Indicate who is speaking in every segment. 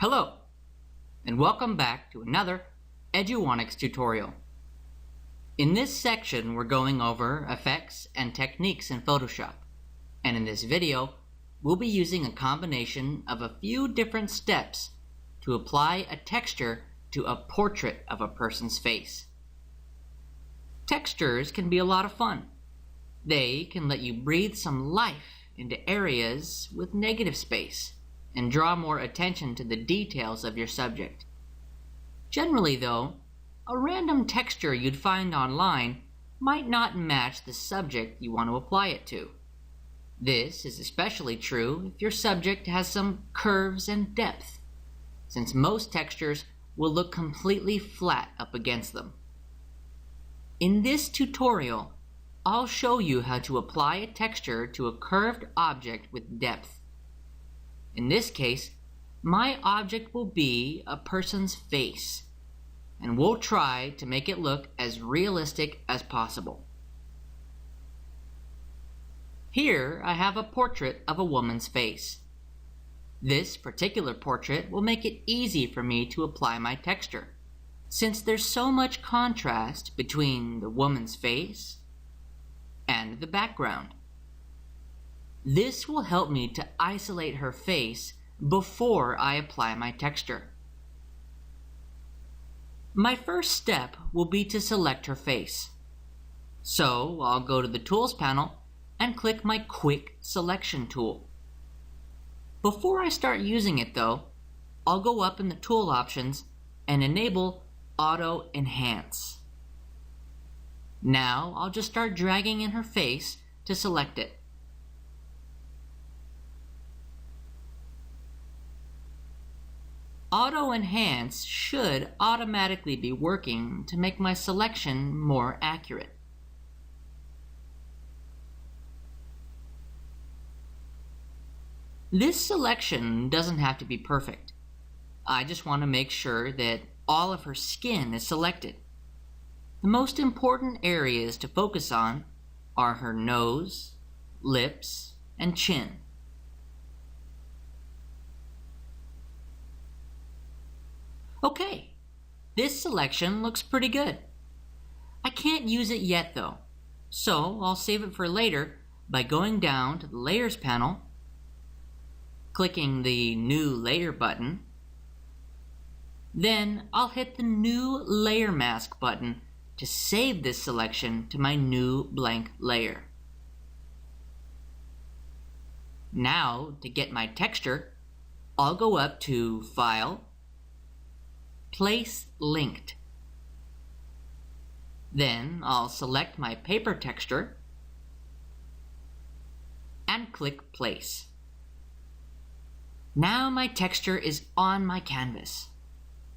Speaker 1: Hello, and welcome back to another Eduonics tutorial. In this section, we're going over effects and techniques in Photoshop. And in this video, we'll be using a combination of a few different steps to apply a texture to a portrait of a person's face. Textures can be a lot of fun. They can let you breathe some life into areas with negative space and draw more attention to the details of your subject. Generally though, a random texture you'd find online might not match the subject you want to apply it to. This is especially true if your subject has some curves and depth, since most textures will look completely flat up against them. In this tutorial, I'll show you how to apply a texture to a curved object with depth. In this case, my object will be a person's face, and we'll try to make it look as realistic as possible. Here I have a portrait of a woman's face. This particular portrait will make it easy for me to apply my texture, since there's so much contrast between the woman's face and the background. This will help me to isolate her face before I apply my texture. My first step will be to select her face. So I'll go to the Tools panel and click my Quick Selection tool. Before I start using it though, I'll go up in the tool options and enable Auto Enhance. Now I'll just start dragging in her face to select it. Auto Enhance should automatically be working to make my selection more accurate. This selection doesn't have to be perfect. I just want to make sure that all of her skin is selected. The most important areas to focus on are her nose, lips, and chin. Okay, this selection looks pretty good. I can't use it yet though, so I'll save it for later by going down to the Layers panel, clicking the New Layer button. Then I'll hit the New Layer Mask button to save this selection to my new blank layer. Now, to get my texture, I'll go up to File, Place Linked. Then I'll select my paper texture and click Place. Now my texture is on my canvas,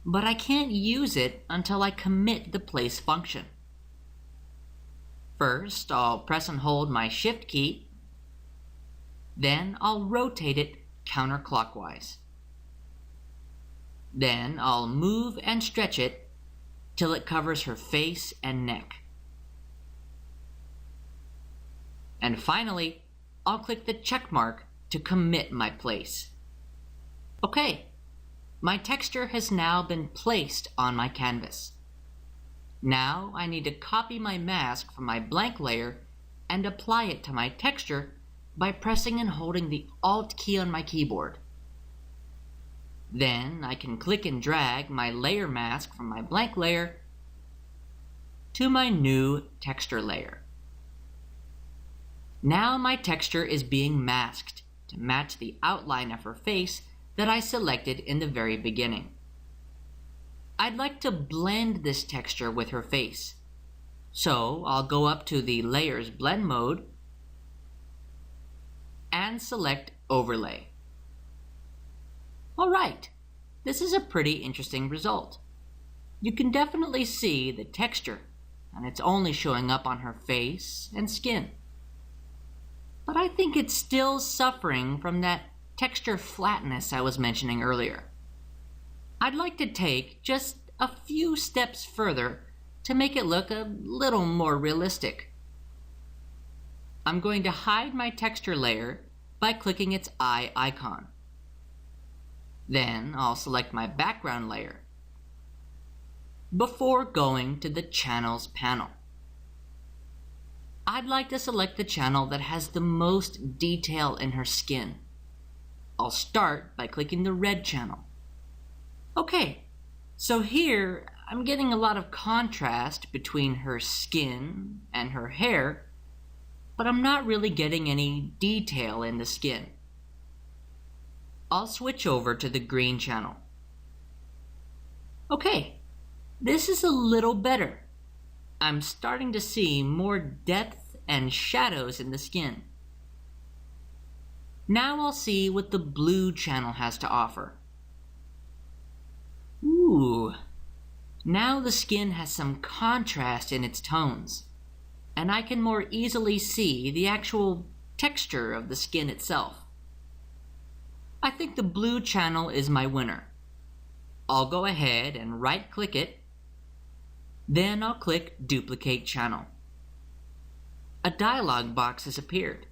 Speaker 1: but I can't use it until I commit the Place function. First, I'll press and hold my Shift key, then I'll rotate it counterclockwise. Then I'll move and stretch it till it covers her face and neck. And finally, I'll click the check mark to commit my place. Okay, my texture has now been placed on my canvas. Now I need to copy my mask from my blank layer and apply it to my texture by pressing and holding the Alt key on my keyboard. Then I can click and drag my layer mask from my blank layer to my new texture layer. Now my texture is being masked to match the outline of her face that I selected in the very beginning. I'd like to blend this texture with her face, so I'll go up to the Layers Blend mode and select Overlay. Alright, this is a pretty interesting result. You can definitely see the texture, and it's only showing up on her face and skin. But I think it's still suffering from that texture flatness I was mentioning earlier. I'd like to take just a few steps further to make it look a little more realistic. I'm going to hide my texture layer by clicking its eye icon. Then I'll select my background layer before going to the Channels panel. I'd like to select the channel that has the most detail in her skin. I'll start by clicking the red channel. Okay, so here I'm getting a lot of contrast between her skin and her hair, but I'm not really getting any detail in the skin. I'll switch over to the green channel. Okay, this is a little better. I'm starting to see more depth and shadows in the skin. Now I'll see what the blue channel has to offer. Ooh, now the skin has some contrast in its tones, and I can more easily see the actual texture of the skin itself. I think the blue channel is my winner. I'll go ahead and right-click it. Then I'll click Duplicate Channel. A dialog box has appeared.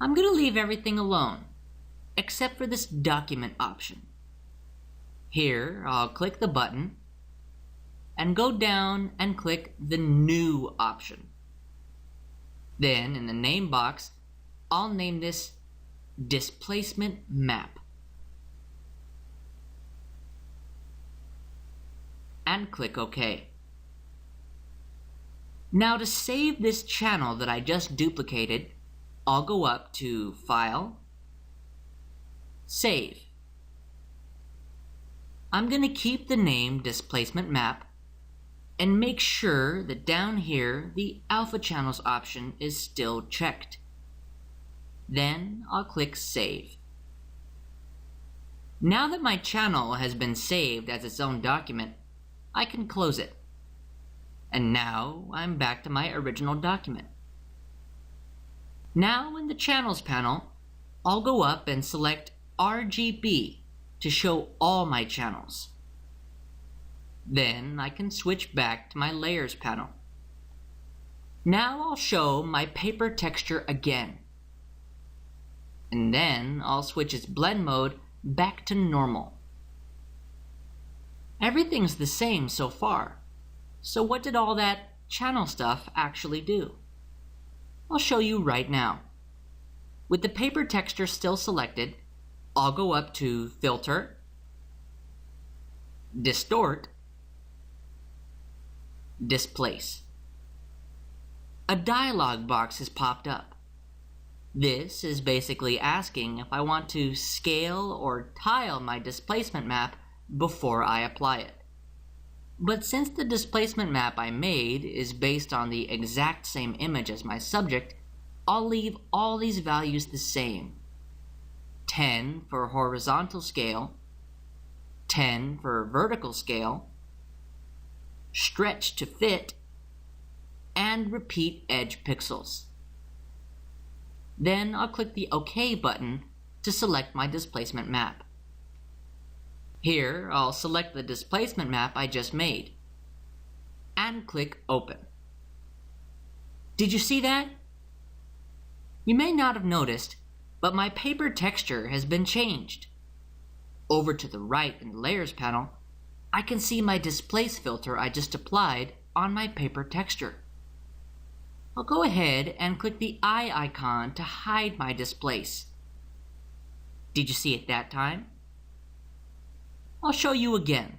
Speaker 1: I'm going to leave everything alone, except for this document option. Here, I'll click the button and go down and click the New option. Then, in the name box, I'll name this Displacement Map. And click OK. Now to save this channel that I just duplicated, I'll go up to File, Save. I'm going to keep the name Displacement Map and make sure that down here the Alpha Channels option is still checked. Then I'll click Save. Now that my channel has been saved as its own document, I can close it. And now I'm back to my original document. Now in the Channels panel, I'll go up and select RGB to show all my channels. Then I can switch back to my Layers panel. Now I'll show my paper texture again. And then I'll switch its blend mode back to normal. Everything's the same so far. So what did all that channel stuff actually do? I'll show you right now. With the paper texture still selected, I'll go up to Filter, Distort, Displace. A dialog box has popped up. This is basically asking if I want to scale or tile my displacement map before I apply it. But since the displacement map I made is based on the exact same image as my subject, I'll leave all these values the same. 10 for horizontal scale, 10 for vertical scale, stretch to fit, and repeat edge pixels. Then I'll click the OK button to select my displacement map. Here, I'll select the displacement map I just made and click Open. Did you see that? You may not have noticed, but my paper texture has been changed. Over to the right in the Layers panel, I can see my Displace filter I just applied on my paper texture. I'll go ahead and click the eye icon to hide my displace. Did you see it that time? I'll show you again.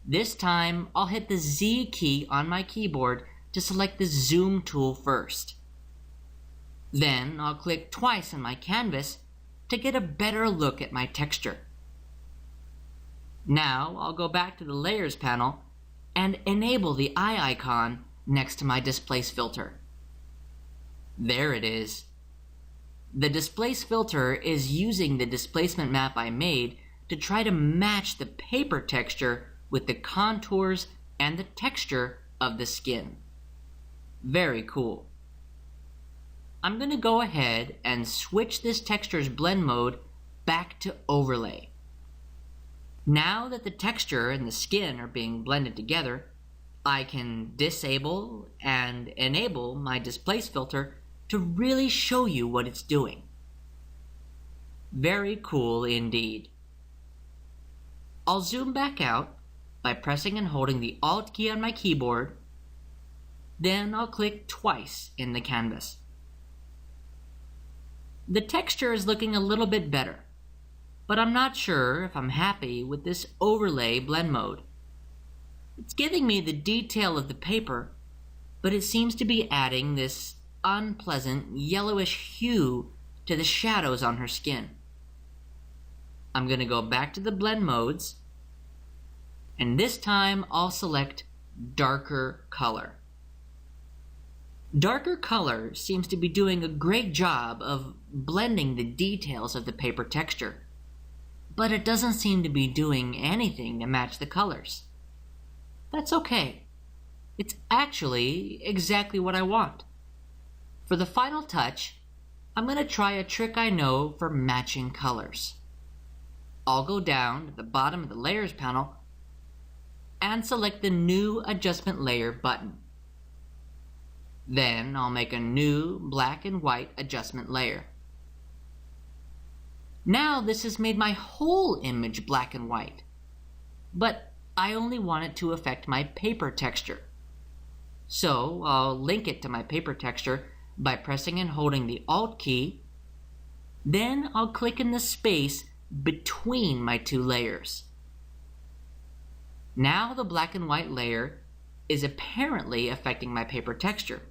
Speaker 1: This time, I'll hit the Z key on my keyboard to select the Zoom tool first. Then I'll click twice on my canvas to get a better look at my texture. Now I'll go back to the Layers panel and enable the eye icon next to my Displace filter. There it is. The Displace filter is using the displacement map I made to try to match the paper texture with the contours and the texture of the skin. Very cool. I'm going to go ahead and switch this texture's blend mode back to overlay. Now that the texture and the skin are being blended together, I can disable and enable my Displace filter to really show you what it's doing. Very cool indeed. I'll zoom back out by pressing and holding the Alt key on my keyboard. Then I'll click twice in the canvas. The texture is looking a little bit better, but I'm not sure if I'm happy with this overlay blend mode. It's giving me the detail of the paper, but it seems to be adding this unpleasant yellowish hue to the shadows on her skin. I'm going to go back to the blend modes, and this time I'll select darker color. Darker color seems to be doing a great job of blending the details of the paper texture, but it doesn't seem to be doing anything to match the colors. That's okay. It's actually exactly what I want. For the final touch, I'm going to try a trick I know for matching colors. I'll go down to the bottom of the Layers panel and select the New Adjustment Layer button. Then I'll make a new black and white adjustment layer. Now this has made my whole image black and white, but I only want it to affect my paper texture. So I'll link it to my paper texture by pressing and holding the Alt key. Then I'll click in the space between my two layers. Now the black and white layer is apparently affecting my paper texture,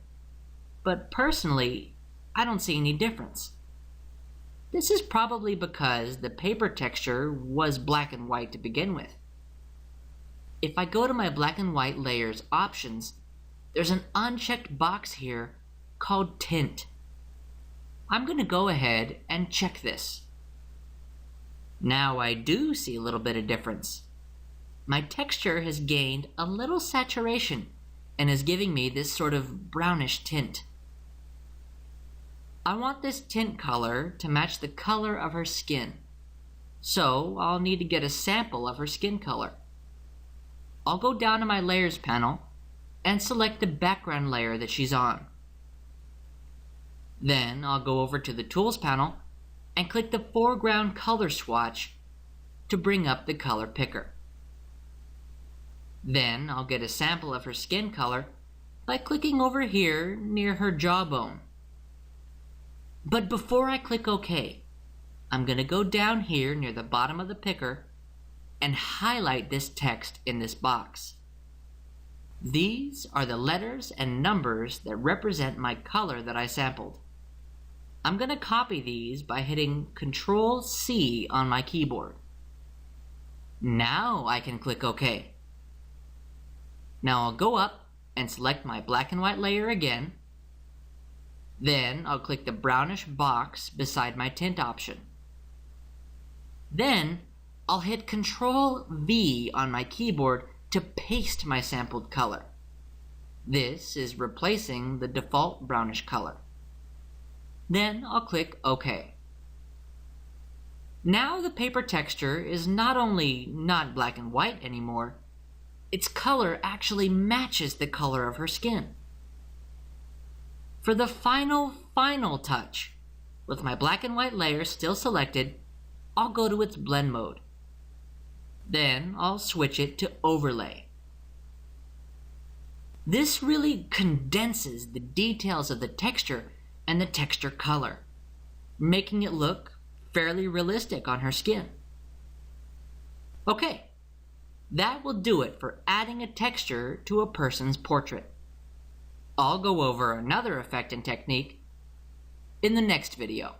Speaker 1: but personally, I don't see any difference. This is probably because the paper texture was black and white to begin with. If I go to my black and white layers options, there's an unchecked box here called Tint. I'm going to go ahead and check this. Now I do see a little bit of difference. My texture has gained a little saturation and is giving me this sort of brownish tint. I want this tint color to match the color of her skin, so I'll need to get a sample of her skin color. I'll go down to my Layers panel and select the background layer that she's on. Then I'll go over to the Tools panel and click the Foreground Color Swatch to bring up the color picker. Then I'll get a sample of her skin color by clicking over here near her jawbone. But before I click OK, I'm going to go down here near the bottom of the picker and highlight this text in this box. These are the letters and numbers that represent my color that I sampled. I'm going to copy these by hitting Ctrl-C on my keyboard. Now I can click OK. Now I'll go up and select my black and white layer again. Then I'll click the brownish box beside my tint option. Then I'll hit Ctrl-V on my keyboard to paste my sampled color. This is replacing the default brownish color. Then I'll click OK. Now the paper texture is not only not black and white anymore, its color actually matches the color of her skin. For the final touch, with my black and white layer still selected, I'll go to its blend mode. Then I'll switch it to overlay. This really condenses the details of the texture and the texture color, making it look fairly realistic on her skin. Okay, that will do it for adding a texture to a person's portrait. I'll go over another effect and technique in the next video.